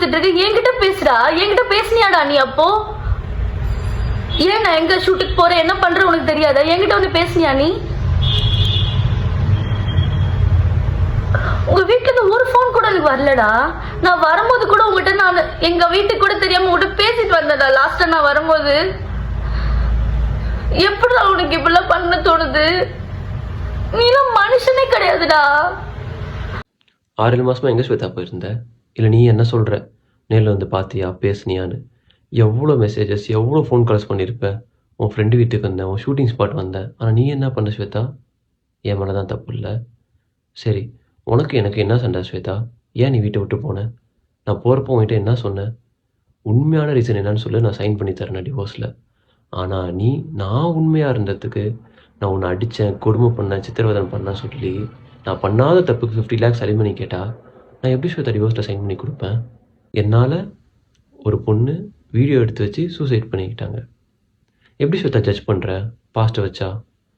கொடுத்துட்டு இருக்க, என்கிட்ட பேசுடா. என்கிட்ட பேசுனியாடா நீ? அப்போ ஏன் நான் எங்க ஷூட்டுக்கு போறேன் என்ன பண்ற உனக்கு தெரியாதா? என்கிட்ட வந்து பேசுனியா நீ? உங்க வீட்டுல இருந்து ஒரு போன் கூட எனக்கு வரலடா. நான் வரும்போது கூட உங்ககிட்ட நான் எங்க வீட்டுக்கு கூட தெரியாம உங்ககிட்ட பேசிட்டு வந்தடா லாஸ்டா நான் வரும்போது. எப்படி உனக்கு இப்படிலாம் பண்ண தோணுது? நீலாம் மனுஷனே கிடையாதுடா. 6 மாசமா எங்கே ஸ்வேதா போயிருந்த? இல்லை நீ என்ன சொல்கிற? நேரில் வந்து பார்த்தியா, பேசுனியான்னு? எவ்வளோ மெசேஜஸ், எவ்வளோ ஃபோன் கால்ஸ் பண்ணியிருப்பேன். உன் ஃப்ரெண்டு வீட்டுக்கு வந்தேன், உன் ஷூட்டிங் ஸ்பாட் வந்தேன். ஆனால் நீ என்ன பண்ண ஸ்வேதா? என் மேலே தான் தப்பு இல்லை. சரி, உனக்கு எனக்கு என்ன சண்டை ஸ்வேதா? ஏன் நீ வீட்டை விட்டு போனேன்? நான் போகிறப்போ உன்கிட்ட என்ன சொன்னேன்? உண்மையான ரீசன் என்னன்னு சொல்லி நான் சைன் பண்ணி தரேன் டிவோர்ஸில். ஆனால் நீ நான் உண்மையாக இருந்ததுக்கு நான் உன்னை அடித்தேன், கொடுமை பண்ணேன், சித்திரவதனை பண்ணேன் சொல்லி நான் பண்ணாத தப்புக்கு 50 lakhs அலிமணி கேட்டால் நான் எப்படி ஸ்வேதா டிவோர்ஸில் சைன் பண்ணி கொடுப்பேன்? என்னால் ஒரு பொண்ணு வீடியோ எடுத்து வச்சு சூசைட் பண்ணிக்கிட்டாங்க. எப்படி ஸ்வேதா ஜட்ஜ் பண்ணுற பாஸ்ட்டை வச்சா?